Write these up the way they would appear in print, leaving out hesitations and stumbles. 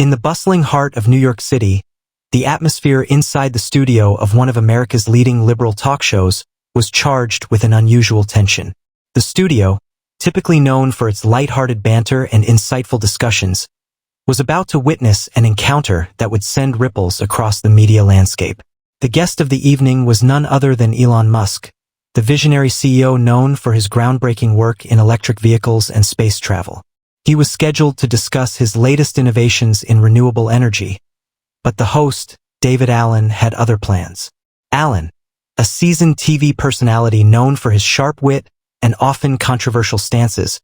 In the bustling heart of New York City, the atmosphere inside the studio of one of America's leading liberal talk shows was charged with an unusual tension. The studio, typically known for its light-hearted banter and insightful discussions, was about to witness an encounter that would send ripples across the media landscape. The guest of the evening was none other than Elon Musk, the visionary CEO known for his groundbreaking work in electric vehicles and space travel. He was scheduled to discuss his latest innovations in renewable energy, but the host, David Allen, had other plans. Allen, a seasoned TV personality known for his sharp wit and often controversial stances,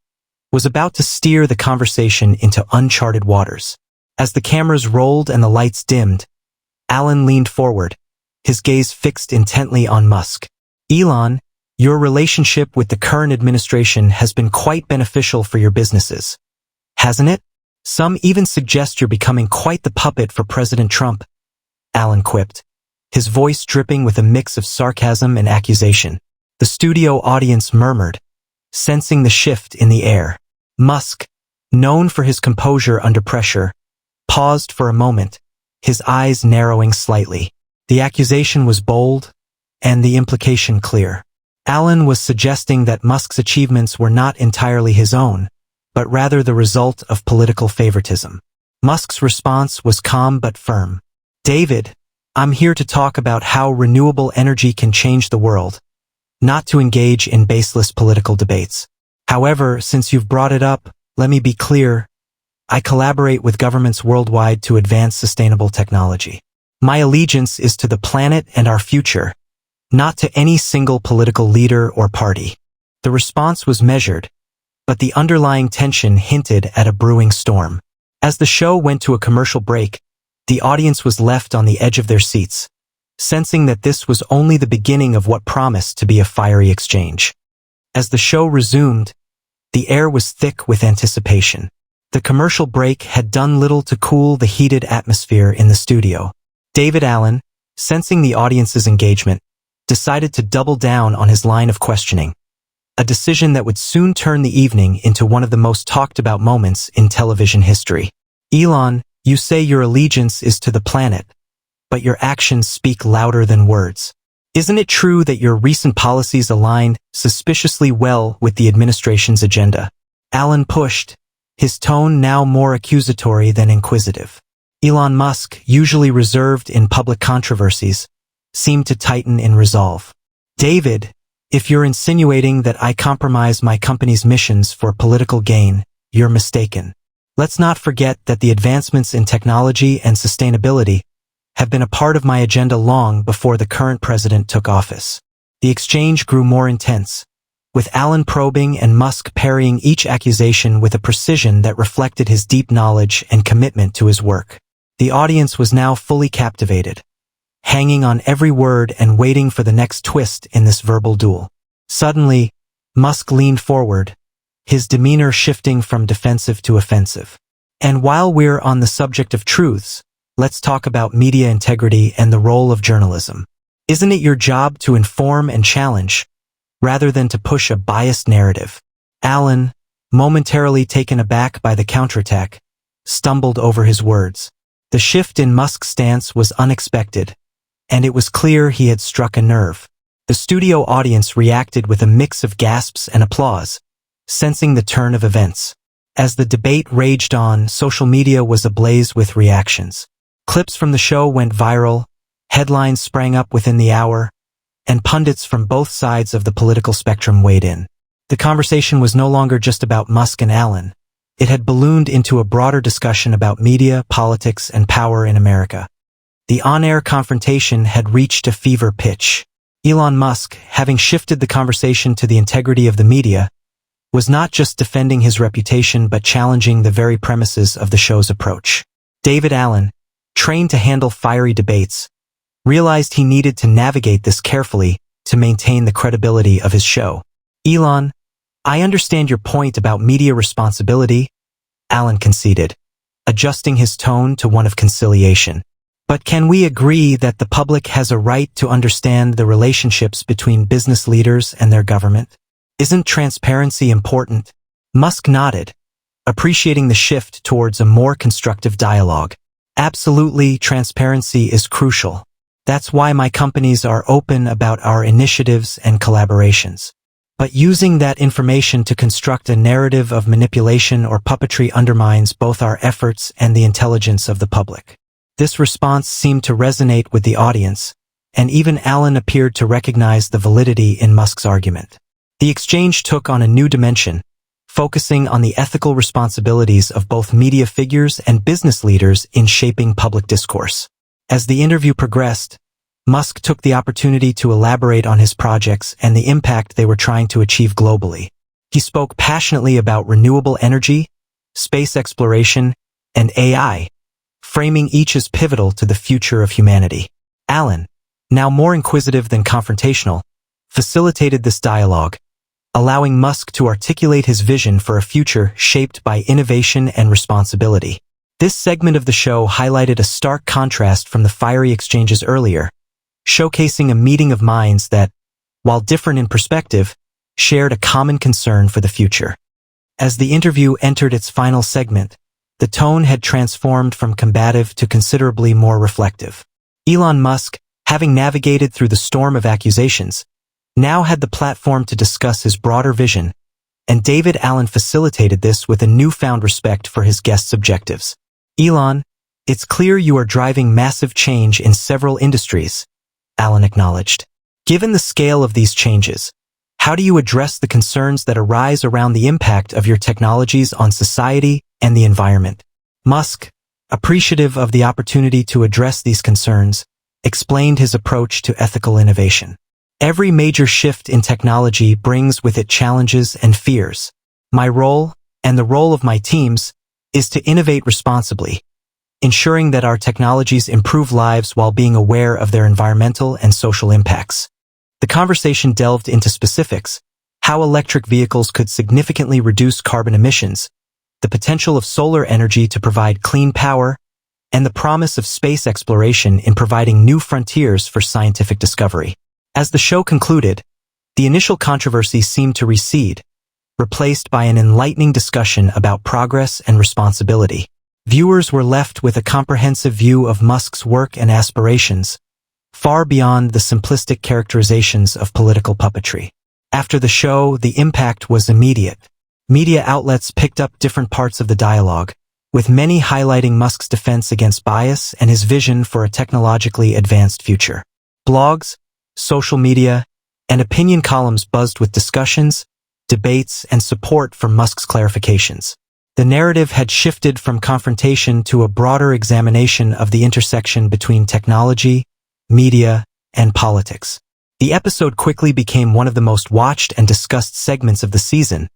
was about to steer the conversation into uncharted waters. As the cameras rolled and the lights dimmed, Allen leaned forward, his gaze fixed intently on Musk. Elon, your relationship with the current administration has been quite beneficial for your businesses, hasn't it? Some even suggest you're becoming quite the puppet for President Trump, Allen quipped, his voice dripping with a mix of sarcasm and accusation. The studio audience murmured, sensing the shift in the air. Musk, known for his composure under pressure, paused for a moment, his eyes narrowing slightly. The accusation was bold, and the implication clear. Allen was suggesting that Musk's achievements were not entirely his own, but rather the result of political favoritism. Musk's response was calm but firm. David, I'm here to talk about how renewable energy can change the world, not to engage in baseless political debates. However, since you've brought it up, let me be clear. I collaborate with governments worldwide to advance sustainable technology. My allegiance is to the planet and our future, not to any single political leader or party. The response was measured, but the underlying tension hinted at a brewing storm. As the show went to a commercial break, the audience was left on the edge of their seats, sensing that this was only the beginning of what promised to be a fiery exchange. As the show resumed, the air was thick with anticipation. The commercial break had done little to cool the heated atmosphere in the studio. David Allen, sensing the audience's engagement, decided to double down on his line of questioning, a decision that would soon turn the evening into one of the most talked about moments in television history. Elon, you say your allegiance is to the planet, but your actions speak louder than words. Isn't it true that your recent policies aligned suspiciously well with the administration's agenda? Allen pushed, his tone now more accusatory than inquisitive. Elon Musk, usually reserved in public controversies, seemed to tighten in resolve. David, if you're insinuating that I compromise my company's missions for political gain, you're mistaken. Let's not forget that the advancements in technology and sustainability have been a part of my agenda long before the current president took office. The exchange grew more intense, with Allen probing and Musk parrying each accusation with a precision that reflected his deep knowledge and commitment to his work. The audience was now fully captivated, hanging on every word and waiting for the next twist in this verbal duel. Suddenly, Musk leaned forward, his demeanor shifting from defensive to offensive. And while we're on the subject of truths, let's talk about media integrity and the role of journalism. Isn't it your job to inform and challenge, rather than to push a biased narrative? Allen, momentarily taken aback by the counterattack, stumbled over his words. The shift in Musk's stance was unexpected, and it was clear he had struck a nerve. The studio audience reacted with a mix of gasps and applause, sensing the turn of events. As the debate raged on, social media was ablaze with reactions. Clips from the show went viral, headlines sprang up within the hour, and pundits from both sides of the political spectrum weighed in. The conversation was no longer just about Musk and Allen. It had ballooned into a broader discussion about media, politics, and power in America. The on-air confrontation had reached a fever pitch. Elon Musk, having shifted the conversation to the integrity of the media, was not just defending his reputation but challenging the very premises of the show's approach. David Allen, trained to handle fiery debates, realized he needed to navigate this carefully to maintain the credibility of his show. Elon, I understand your point about media responsibility, Allen conceded, adjusting his tone to one of conciliation. But can we agree that the public has a right to understand the relationships between business leaders and their government? Isn't transparency important? Musk nodded, appreciating the shift towards a more constructive dialogue. Absolutely, transparency is crucial. That's why my companies are open about our initiatives and collaborations. But using that information to construct a narrative of manipulation or puppetry undermines both our efforts and the intelligence of the public. This response seemed to resonate with the audience, and even Elon appeared to recognize the validity in Musk's argument. The exchange took on a new dimension, focusing on the ethical responsibilities of both media figures and business leaders in shaping public discourse. As the interview progressed, Musk took the opportunity to elaborate on his projects and the impact they were trying to achieve globally. He spoke passionately about renewable energy, space exploration, and AI, framing each as pivotal to the future of humanity. Elon, now more inquisitive than confrontational, facilitated this dialogue, allowing Musk to articulate his vision for a future shaped by innovation and responsibility. This segment of the show highlighted a stark contrast from the fiery exchanges earlier, showcasing a meeting of minds that, while different in perspective, shared a common concern for the future. As the interview entered its final segment, the tone had transformed from combative to considerably more reflective. Elon Musk, having navigated through the storm of accusations, now had the platform to discuss his broader vision, and David Allen facilitated this with a newfound respect for his guest's objectives. Elon, it's clear you are driving massive change in several industries, Allen acknowledged. Given the scale of these changes, how do you address the concerns that arise around the impact of your technologies on society and the environment? Musk, appreciative of the opportunity to address these concerns, explained his approach to ethical innovation. Every major shift in technology brings with it challenges and fears. My role, and the role of my teams, is to innovate responsibly, ensuring that our technologies improve lives while being aware of their environmental and social impacts. The conversation delved into specifics, how electric vehicles could significantly reduce carbon emissions, the potential of solar energy to provide clean power, and the promise of space exploration in providing new frontiers for scientific discovery. As the show concluded, the initial controversy seemed to recede, replaced by an enlightening discussion about progress and responsibility. Viewers were left with a comprehensive view of Musk's work and aspirations, far beyond the simplistic characterizations of political puppetry. After the show, the impact was immediate. Media outlets picked up different parts of the dialogue, with many highlighting Musk's defense against bias and his vision for a technologically advanced future. Blogs, social media, and opinion columns buzzed with discussions, debates, and support for Musk's clarifications. The narrative had shifted from confrontation to a broader examination of the intersection between technology, media, and politics. The episode quickly became one of the most watched and discussed segments of the season,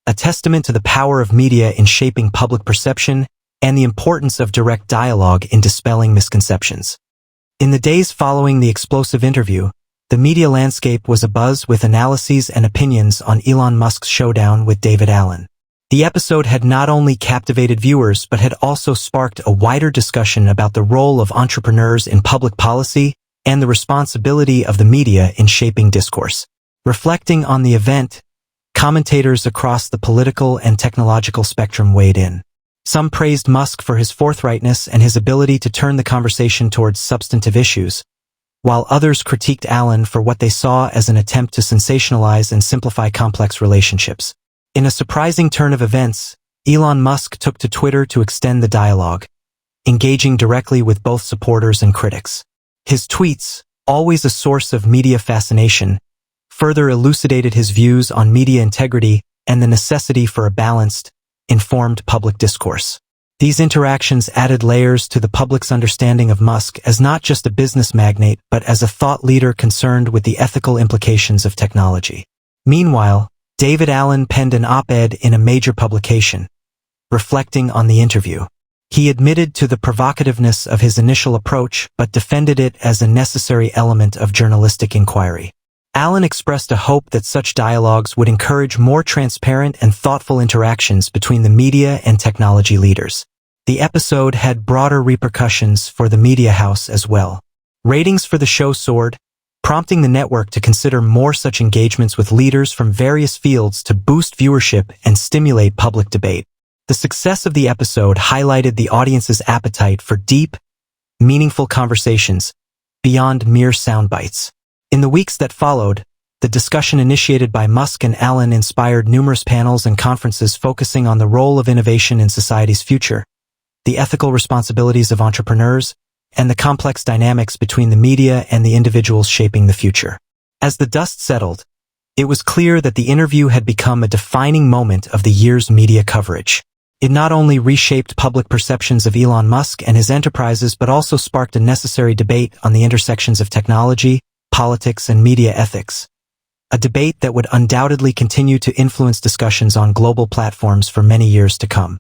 a testament to the power of media in shaping public perception and the importance of direct dialogue in dispelling misconceptions. In the days following the explosive interview, the media landscape was abuzz with analyses and opinions on Elon Musk's showdown with David Allen. The episode had not only captivated viewers but had also sparked a wider discussion about the role of entrepreneurs in public policy and the responsibility of the media in shaping discourse. Reflecting on the event, commentators across the political and technological spectrum weighed in. Some praised Musk for his forthrightness and his ability to turn the conversation towards substantive issues, while others critiqued Allen for what they saw as an attempt to sensationalize and simplify complex relationships. In a surprising turn of events, Elon Musk took to Twitter to extend the dialogue, engaging directly with both supporters and critics. His tweets, always a source of media fascination, further elucidated his views on media integrity and the necessity for a balanced, informed public discourse. These interactions added layers to the public's understanding of Musk as not just a business magnate but as a thought leader concerned with the ethical implications of technology. Meanwhile, David Allen penned an op-ed in a major publication, reflecting on the interview. He admitted to the provocativeness of his initial approach but defended it as a necessary element of journalistic inquiry. Allen expressed a hope that such dialogues would encourage more transparent and thoughtful interactions between the media and technology leaders. The episode had broader repercussions for the media house as well. Ratings for the show soared, prompting the network to consider more such engagements with leaders from various fields to boost viewership and stimulate public debate. The success of the episode highlighted the audience's appetite for deep, meaningful conversations beyond mere sound bites. In the weeks that followed, the discussion initiated by Musk and Allen inspired numerous panels and conferences focusing on the role of innovation in society's future, the ethical responsibilities of entrepreneurs, and the complex dynamics between the media and the individuals shaping the future. As the dust settled, it was clear that the interview had become a defining moment of the year's media coverage. It not only reshaped public perceptions of Elon Musk and his enterprises, but also sparked a necessary debate on the intersections of technology, politics, and media ethics. A debate that would undoubtedly continue to influence discussions on global platforms for many years to come.